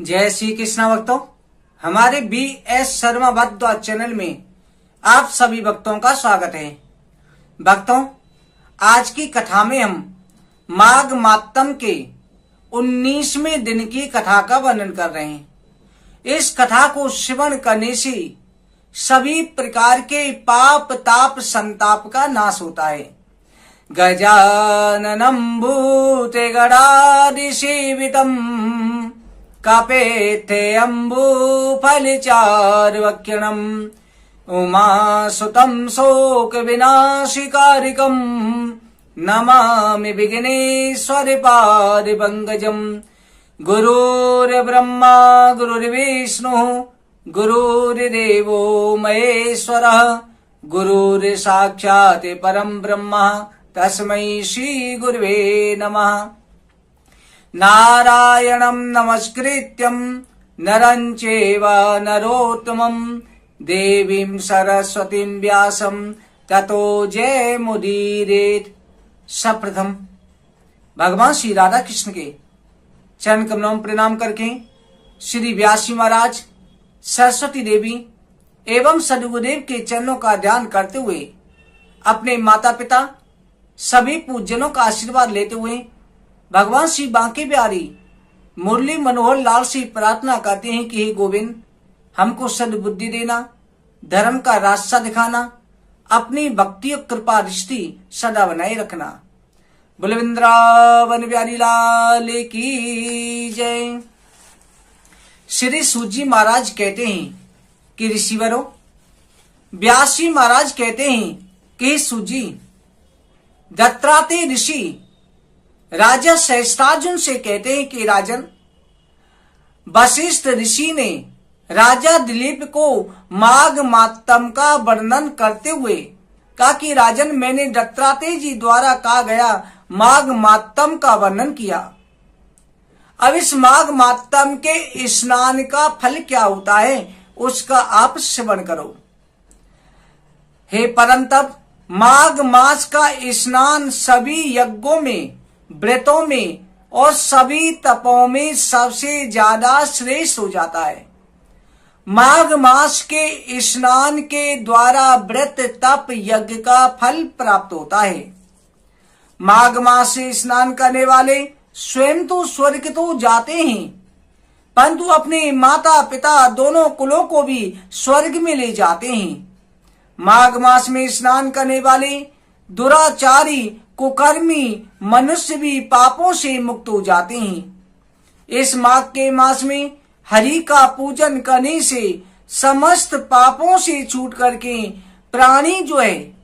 जय श्री कृष्ण भक्तों, हमारे BS शर्मा भट्ट चैनल में आप सभी भक्तों का स्वागत है। भक्तों, आज की कथा में हम माघ मातम के 19वें दिन की कथा का वर्णन कर रहे हैं। इस कथा को श्रवण करने से सभी प्रकार के पाप ताप संताप का नाश होता है। गजाननं भूते गणाधिसेवितम् कापेत्थे अम्बुफलचारुवक्यणम् उमासुतं शोकविनाशिकारिकम् नमामि विघ्नेश्वरपादपङ्कजम्। गुरुर्ब्रह्मा गुरुर्विष्णुः गुरुर्देवो महेश्वरः गुरुर्साक्षात् परं ब्रह्म तस्मै श्री गुरुवे नमः। नारायणं नमस्कृत्यं नरं चैव नरोत्तमं देवीं सरस्वतीं व्यासं ततो जयमुदीरयेत्। सप्रथम भगवान श्री राधा कृष्ण के चरण कमलों में प्रणाम करके श्री व्यास जी महाराज, सरस्वती देवी एवं सदगुरुदेव के चरणों का ध्यान करते हुए अपने माता पिता सभी पूज्यनों का आशीर्वाद लेते हुए भगवान श्री बांके बिहारी मुरली मनोहर लाल से प्रार्थना करते हैं कि हे गोविंद, हमको सद्बुद्धि देना, धर्म का रास्ता दिखाना, अपनी भक्ति और कृपा दृष्टि सदा बनाए रखना। बोले वृंदावन बिहारी लाल की जय। श्री सूजी महाराज कहते हैं कि ऋषिवरों, व्यास जी महाराज कहते हैं कि सूजी, दत्तात्रेय ऋषि राजा सहस्त्रार्जुन से कहते हैं कि राजन, वशिष्ठ ऋषि ने राजा दिलीप को माघ मातम का वर्णन करते हुए कहा कि राजन, मैंने दत्तात्रेय जी द्वारा कहा गया माघ मातम का वर्णन किया। अब इस माघ मातम के स्नान का फल क्या होता है उसका आप श्रवण करो। हे परंतप, माघ मास का स्नान सभी यज्ञों में, व्रतों में और सभी तपों में सबसे ज्यादा श्रेष्ठ हो जाता है। माघ मास के स्नान के द्वारा व्रत तप यज्ञ का फल प्राप्त होता है। माघ मास से स्नान करने वाले स्वयं तो स्वर्ग तो जाते हैं, परंतु अपने माता पिता दोनों कुलों को भी स्वर्ग में ले जाते हैं। माघ मास में स्नान करने वाले दुराचारी कुकर्मी मनुष्य भी पापों से मुक्त हो जाते हैं। इस माघ के मास में हरि का पूजन करने से समस्त पापों से छूट करके प्राणी जो है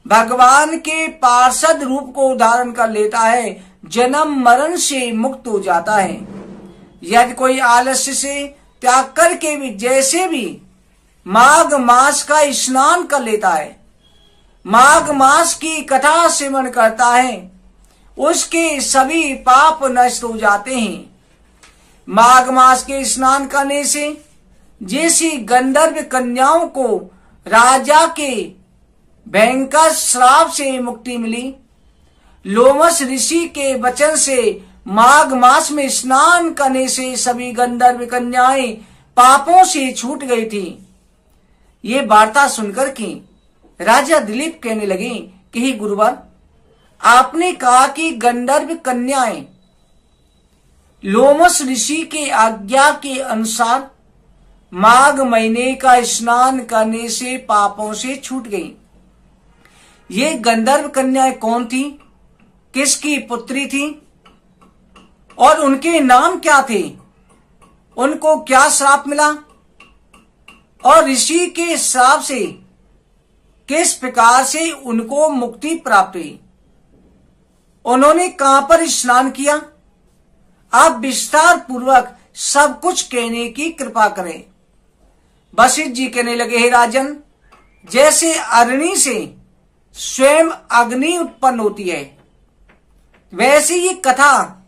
भगवान के पार्षद रूप को धारण कर लेता है, जन्म मरण से मुक्त हो जाता है। यदि कोई आलस्य से त्याग करके भी जैसे भी माघ मास का स्नान कर लेता है, माघ मास की कथा श्रवण करता है, उसके सभी पाप नष्ट हो जाते हैं। माघ मास के स्नान करने से जैसी गंधर्व कन्याओं को राजा के भयंकर श्राप से मुक्ति मिली, लोमस ऋषि के वचन से माघ मास में स्नान करने से सभी गंधर्व कन्याएं पापों से छूट गई थी। ये वार्ता सुनकर के राजा दिलीप कहने लगे कि हे गुरुवर, आपने कहा कि गंधर्व कन्याएं लोमस ऋषि के आज्ञा के अनुसार माघ महीने का स्नान करने से पापों से छूट गई। ये गंधर्व कन्याएं कौन थी, किसकी पुत्री थी और उनके नाम क्या थे, उनको क्या श्राप मिला और ऋषि के श्राप से किस प्रकार से उनको मुक्ति प्राप्त हुई, उन्होंने कहां पर स्नान किया, आप विस्तार पूर्वक सब कुछ कहने की कृपा करें। वशिष्ठ जी कहने लगे, हे राजन, जैसे अग्नि से स्वयं अग्नि उत्पन्न होती है, वैसे ये कथा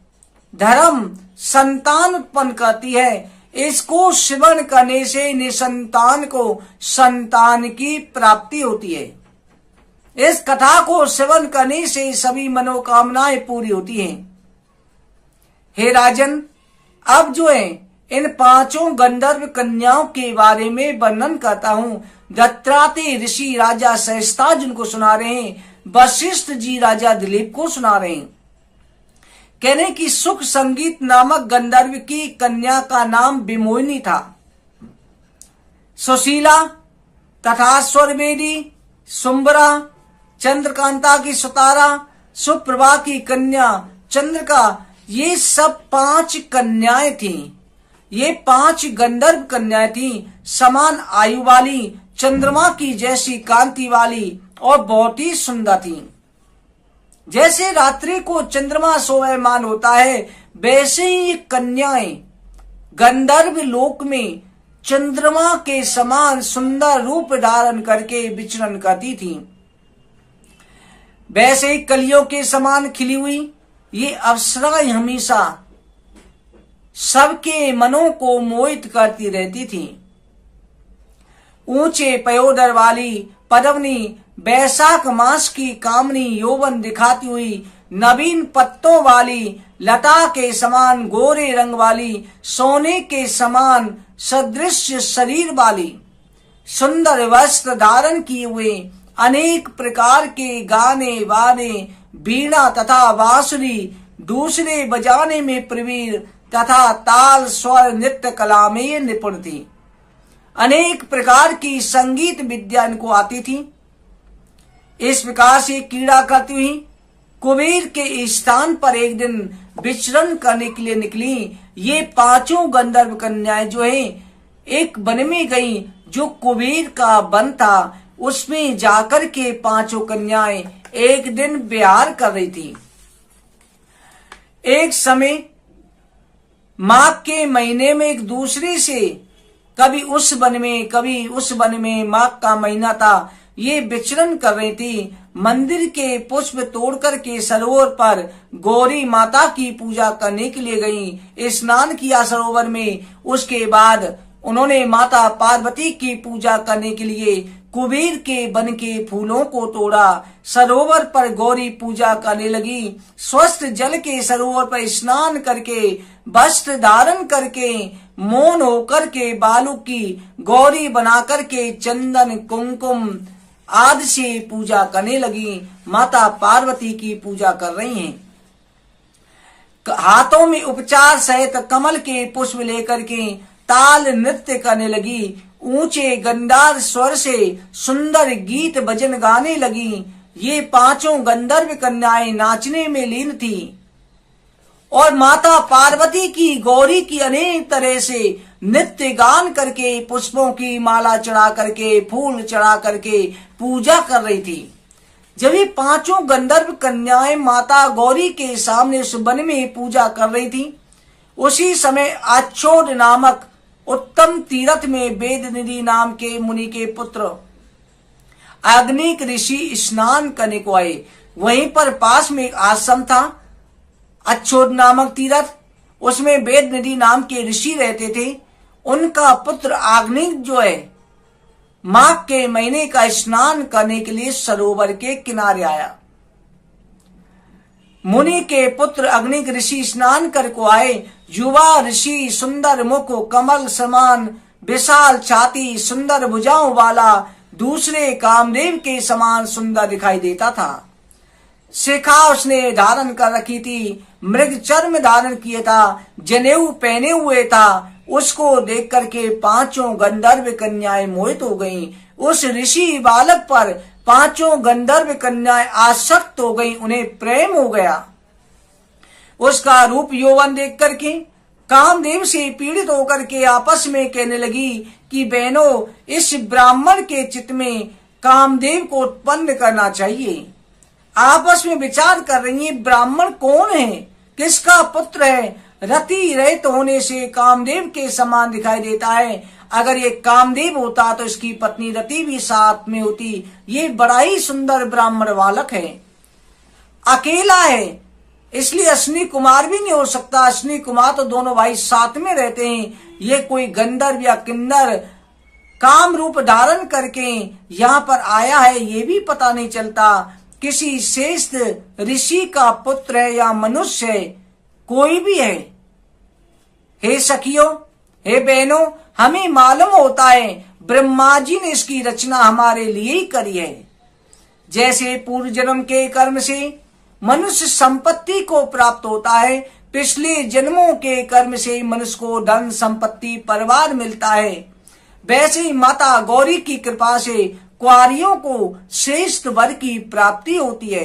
धर्म संतान उत्पन्न करती है। इसको श्रवण करने से निसंतान को संतान की प्राप्ति होती है। इस कथा को श्रवण करने से सभी मनोकामनाएं पूरी होती हैं। हे राजन, अब जो है इन पांचों गंधर्व कन्याओं के बारे में वर्णन करता हूं। दत्तात्रेय ऋषि राजा सहस्त्रार्जुन को सुना रहे हैं, वशिष्ठ जी राजा दिलीप को सुना रहे हैं। कहने की सुख संगीत नामक गंधर्व की कन्या का नाम विमोहिनी था। सुशीला तथा स्वरवेदी, सुंबरा, चंद्रकांता की सुतारा, सुप्रभा की कन्या चंद्रिका, ये सब 5 कन्याएं थीं। ये 5 गंधर्व कन्याएं थीं, समान आयु वाली, चंद्रमा की जैसी कांति वाली और बहुत ही सुंदर थीं। जैसे रात्रि को चंद्रमा शोभायमान होता है, वैसे ही कन्याएं गंधर्व लोक में चंद्रमा के समान सुंदर रूप धारण करके विचरण करती थीं। वैसे ही कलियों के समान खिली हुई ये अप्सराएं हमेशा सबके मनों को मोहित करती रहती थीं। ऊंचे पयोदर वाली पद्मनी, बैसाख मास की कामनी यौवन दिखाती हुई, नवीन पत्तों वाली लता के समान गोरे रंग वाली, सोने के समान सदृश शरीर वाली, सुंदर वस्त्र धारण किए हुए, अनेक प्रकार के गाने वाने, बीणा तथा बांसुरी, दूसरे बजाने में प्रवीण तथा ताल स्वर नृत्य कला में ये निपुण थी। अनेक प्रकार की संगीत विद्या इनको आती थी। इस प्रकार से क्रीड़ा करती हुई कुबेर के स्थान पर एक दिन विचरण करने के लिए निकली। ये 5 गंधर्व कन्याएं जो है एक वन में गई, जो कुबेर का वन था। उसमें जाकर के 5 कन्याएं एक दिन विहार कर रही थी। एक समय माघ के महीने में एक दूसरे से कभी उस वन में कभी उस वन में, माघ का महीना था, ये विचरण कर रही थी। मंदिर के पुष्प तोड़कर के सरोवर पर गौरी माता की पूजा करने के लिए गई। स्नान किया सरोवर में। उसके बाद उन्होंने माता पार्वती की पूजा करने के लिए कुबेर के वन के फूलों को तोड़ा। सरोवर पर गौरी पूजा करने लगी। स्वस्थ जल के सरोवर पर स्नान करके, वस्त्र धारण करके, मौन होकर के बालू की गौरी बनाकर के चंदन कुमकुम आदि से पूजा करने लगी। माता पार्वती की पूजा कर रही हैं। हाथों में उपचार सहित कमल के पुष्प लेकर के ताल नृत्य करने लगी। ऊंचे गंधार स्वर से सुंदर गीत भजन गाने लगी। ये 5 गंधर्व कन्याएं नाचने में लीन थी और माता पार्वती की गौरी की अनेक तरह से नृत्य गान करके, पुष्पों की माला चढ़ा करके, फूल चढ़ा करके पूजा कर रही थी। जब ये 5 गंधर्व कन्याएं माता गौरी के सामने उस वन में पूजा कर रही थी, उसी समय अच्छोद नामक उत्तम तीर्थ में वेदनिधि नाम के मुनि के पुत्र अग्निक ऋषि स्नान करने को आए। वहीं पर पास में एक आश्रम था, अच्छोद नामक तीर्थ। उसमें वेदनिधि नाम के ऋषि रहते थे। उनका पुत्र अग्निक जो है माघ के महीने का स्नान करने के लिए सरोवर के किनारे आया। मुनि के पुत्र अग्निक ऋषि स्नान कर को आए। युवा ऋषि सुंदर मुख, कमल समान विशाल छाती, सुंदर भुजाओं वाला, दूसरे कामदेव के समान सुंदर दिखाई देता था। शिखा उसने धारण कर रखी थी, मृग चर्म धारण किया था, जनेऊ पहने हुए था। उसको देख करके 5 गंधर्व कन्याएं मोहित हो गईं। उस ऋषि बालक पर 5 गंधर्व कन्याएं आसक्त हो गईं, उन्हें प्रेम हो गया। उसका रूप यौवन देख करके कामदेव से पीड़ित होकर के आपस में कहने लगी कि बहनों, इस ब्राह्मण के चित्त में कामदेव को उत्पन्न करना चाहिए। आपस में विचार कर रही है, ब्राह्मण कौन है, किसका पुत्र है। रति रहित होने से कामदेव के समान दिखाई देता है। अगर ये कामदेव होता तो इसकी पत्नी रति भी साथ में होती। ये बड़ा ही सुंदर ब्राह्मण बालक है, अकेला है, इसलिए अश्विनी कुमार भी नहीं हो सकता। अश्विनी कुमार तो दोनों भाई साथ में रहते हैं। ये कोई गंधर्व या किन्नर काम रूप धारण करके यहाँ पर आया है, ये भी पता नहीं चलता। किसी श्रेष्ठ ऋषि का पुत्र है या मनुष्य है, कोई भी है। हे सखियों, हे बहनों, हमें मालूम होता है ब्रह्मा जी ने इसकी रचना हमारे लिए ही करी है। जैसे पूर्व जन्म के कर्म से मनुष्य संपत्ति को प्राप्त होता है, पिछले जन्मों के कर्म से मनुष्य को धन संपत्ति परिवार मिलता है, वैसे ही माता गौरी की कृपा से कुंवारियों को श्रेष्ठ वर की प्राप्ति होती है।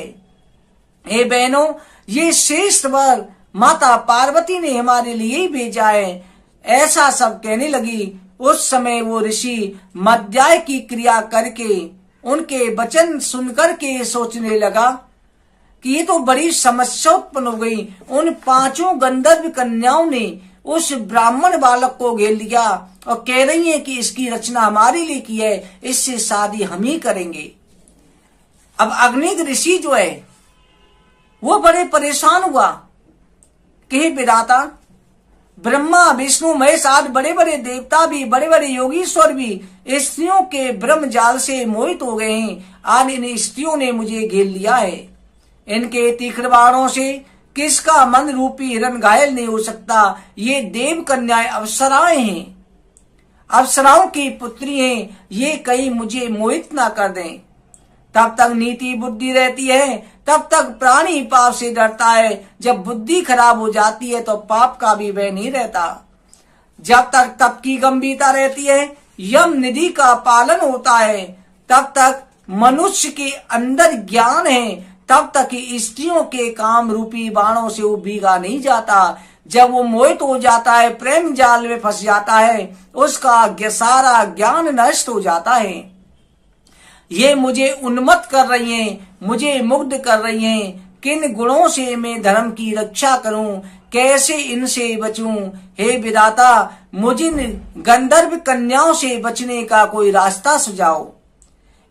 हे बहनों, ये श्रेष्ठ वर माता पार्वती ने हमारे लिए ही भेजा है। ऐसा सब कहने लगी। उस समय वो ऋषि मध्याह्न की क्रिया करके उनके वचन सुनकर के सोचने लगा कि ये तो बड़ी समस्या उत्पन्न हो गई। उन 5 गंधर्व कन्याओं ने उस ब्राह्मण बालक को घेर लिया और कह रही हैं कि इसकी रचना हमारे लिए की है, इससे शादी हम ही करेंगे। अब अग्निक ऋषि जो है वो बड़े परेशान हुआ कि हे विधाता, ब्रह्मा विष्णु महेश आदि बड़े बड़े देवता भी, बड़े बड़े योगीश्वर भी स्त्रियों के ब्रह्म जाल से मोहित हो गए हैं। आज इन स्त्रियों ने मुझे घेर लिया है। इनके तीक्ष्ण बाणों से किसका मन रूपी हिरण घायल नहीं हो सकता। ये देव कन्याएं अप्सराएं हैं, अप्सराओं की पुत्री हैं। ये कहीं मुझे मोहित ना कर दें। तब तक नीति बुद्धि रहती है, तब तक प्राणी पाप से डरता है। जब बुद्धि खराब हो जाती है तो पाप का भी भय नहीं रहता। जब तक तप की गंभीरता रहती है, यम निधि का पालन होता है, तब तक मनुष्य के अंदर ज्ञान है, तब तक स्त्रियों के काम रूपी बाणों से वो भीगा नहीं जाता। जब वो मोहित हो जाता है, प्रेम जाल में फंस जाता है, उसका सारा ज्ञान नष्ट हो जाता है। ये मुझे उन्मत्त कर रही हैं, मुझे मुग्ध कर रही हैं। किन गुणों से मैं धर्म की रक्षा करूं, कैसे इनसे बचूं? हे विधाता, मुझे गंधर्व कन्याओं से बचने का कोई रास्ता सुझाओ।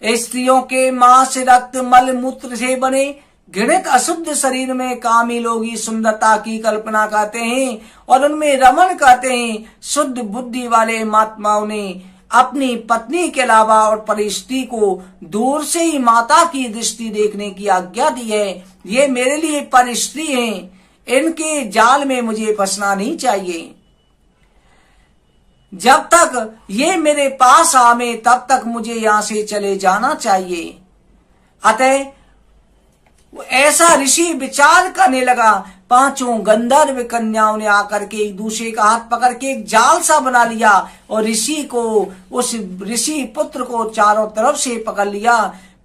स्त्रियों के मांस रक्त मल मूत्र से बने घृणित अशुद्ध शरीर में कामी लोग सुंदरता की कल्पना करते हैं और उनमें रमण करते हैं। शुद्ध बुद्धि वाले महात्माओं ने अपनी पत्नी के अलावा और परिस्त्री को दूर से ही माता की दृष्टि देखने की आज्ञा दी है। ये मेरे लिए परिस्त्री हैं, इनके जाल में मुझे फंसना नहीं चाहिए। जब तक ये मेरे पास आवे तब तक मुझे यहां से चले जाना चाहिए। अतः ऐसा ऋषि विचार करने लगा। 5 गंधर्व कन्याओं ने आकर के एक दूसरे का हाथ पकड़ के एक जाल सा बना लिया और ऋषि को, उस ऋषि पुत्र को चारों तरफ से पकड़ लिया।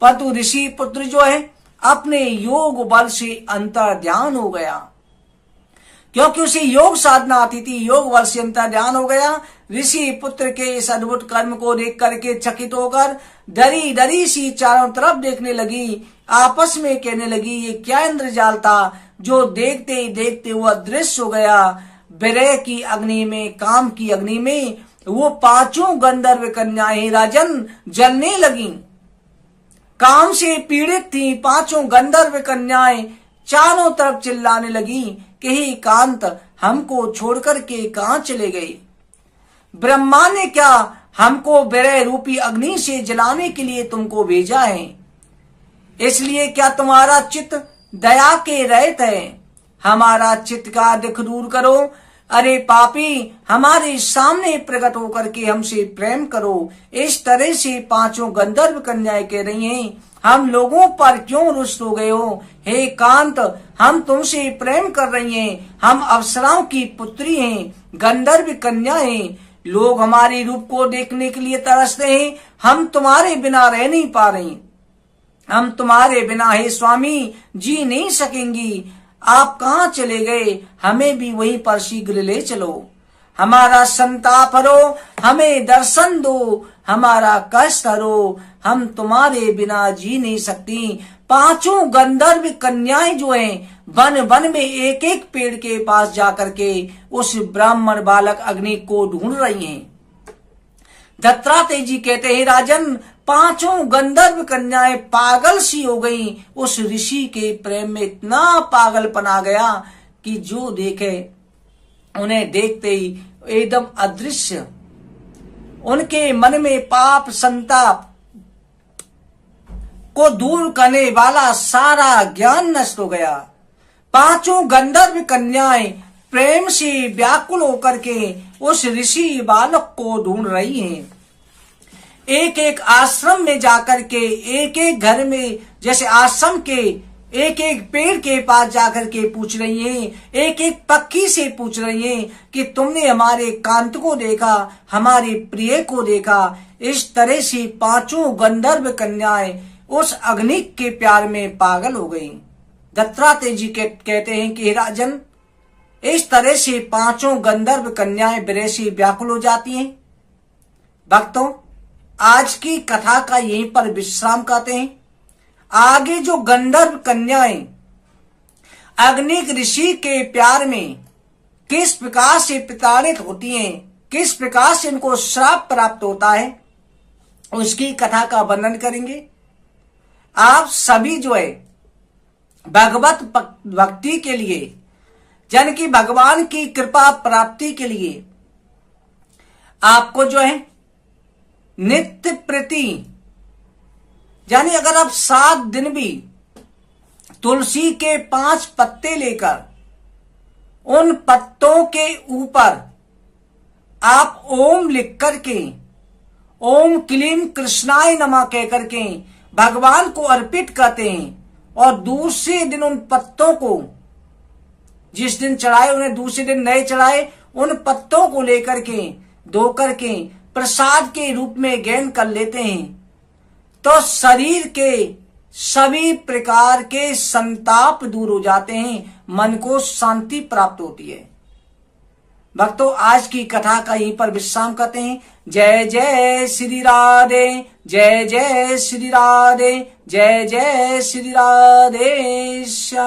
परंतु ऋषि पुत्र जो है अपने योग बल से अंतर ध्यान हो गया, क्योंकि उसे योग साधना आती थी। योग बल से अंतर ध्यान हो गया। ऋषि पुत्र के इस अद्भुत कर्म को देख करके चकित होकर डरी डरी सी चारों तरफ देखने लगी। आपस में कहने लगी, ये क्या इंद्रजाल था जो देखते ही देखते वो अदृश्य हो गया। विरह की अग्नि में, काम की अग्नि में वो 5 गंधर्व कन्याएं राजन जलने लगी। काम से पीड़ित थी 5 गंधर्व कन्याएं चारों तरफ चिल्लाने लगी कि हे कांत, हमको छोड़कर के कहां चले गए? ब्रह्मा ने क्या हमको विरह रूपी अग्नि से जलाने के लिए तुमको भेजा है? इसलिए क्या तुम्हारा चित्त दया के रहित है? हमारा चित्त का दुख दूर करो। अरे पापी, हमारे सामने प्रकट होकर के हमसे प्रेम करो। इस तरह से 5 गंधर्व कन्याएं कह रही हैं, हम लोगों पर क्यों रुष्ट हो गए हो? हे कांत, हम तुमसे प्रेम कर रही हैं। हम अप्सराओं की पुत्री हैं, गंधर्व कन्या हैं। लोग हमारे रूप को देखने के लिए तरसते हैं। हम तुम्हारे बिना रह नहीं पा रही। हम तुम्हारे बिना हे स्वामी जी नहीं सकेंगी। आप कहाँ चले गए? हमें भी वहीं पर शीघ्र ले चलो। हमारा संताप हरो, हमें दर्शन दो, हमारा कष्ट हरो। हम तुम्हारे बिना जी नहीं सकती। 5 गंधर्व कन्याएं जो हैं वन वन में एक एक पेड़ के पास जाकर के उस ब्राह्मण बालक अग्नि को ढूंढ रही हैं। दत्तात्रेय जी कहते हैं, राजन, 5 गंधर्व कन्याएं पागल सी हो गई। उस ऋषि के प्रेम में इतना पागलपन आ गया कि जो देखे उन्हें देखते ही एकदम अदृश्य, उनके मन में पाप संताप को दूर करने वाला सारा ज्ञान नष्ट हो गया। 5 गंधर्व कन्याएं प्रेम से व्याकुल होकर के उस ऋषि बालक को ढूंढ रही हैं। एक एक आश्रम में जाकर के, एक एक घर में, जैसे आश्रम के एक एक पेड़ के पास जाकर के पूछ रही हैं, एक एक पक्षी से पूछ रही हैं कि तुमने हमारे कांत को देखा, हमारे प्रिय को देखा। इस तरह से पांचों गंधर्व कन्याएं उस अग्नि के प्यार में पागल हो गईं। दत्तात्रेय जी कहते हैं कि राजन, इस तरह से पांचों गंधर्व कन्याएं विरह से व्याकुल हो जाती हैं। भक्तों, आज की कथा का यहीं पर विश्राम करते हैं। आगे जो गंधर्व कन्याएं अग्निक ऋषि के प्यार में किस प्रकार से प्रताड़ित होती हैं, किस प्रकार से इनको श्राप प्राप्त होता है, उसकी कथा का वर्णन करेंगे। आप सभी जो है भगवत भक्ति के लिए, जन की भगवान की कृपा प्राप्ति के लिए आपको जो है नित्य प्रति, यानी अगर आप 7 दिन भी तुलसी के 5 पत्ते लेकर उन पत्तों के ऊपर आप ओम लिख करके, ओम क्लीम कृष्णाय नमः कह करके भगवान को अर्पित करते हैं, और दूसरे दिन उन पत्तों को, जिस दिन चढ़ाए उन्हें दूसरे दिन नए चढ़ाए, उन पत्तों को लेकर के धो करके प्रसाद के रूप में ग्रहण कर लेते हैं, तो शरीर के सभी प्रकार के संताप दूर हो जाते हैं, मन को शांति प्राप्त होती है। भक्तों, आज की कथा का यहीं पर विश्राम करते हैं। जय जय श्री राधे, जय जय श्री राधे, जय जय श्री राधे।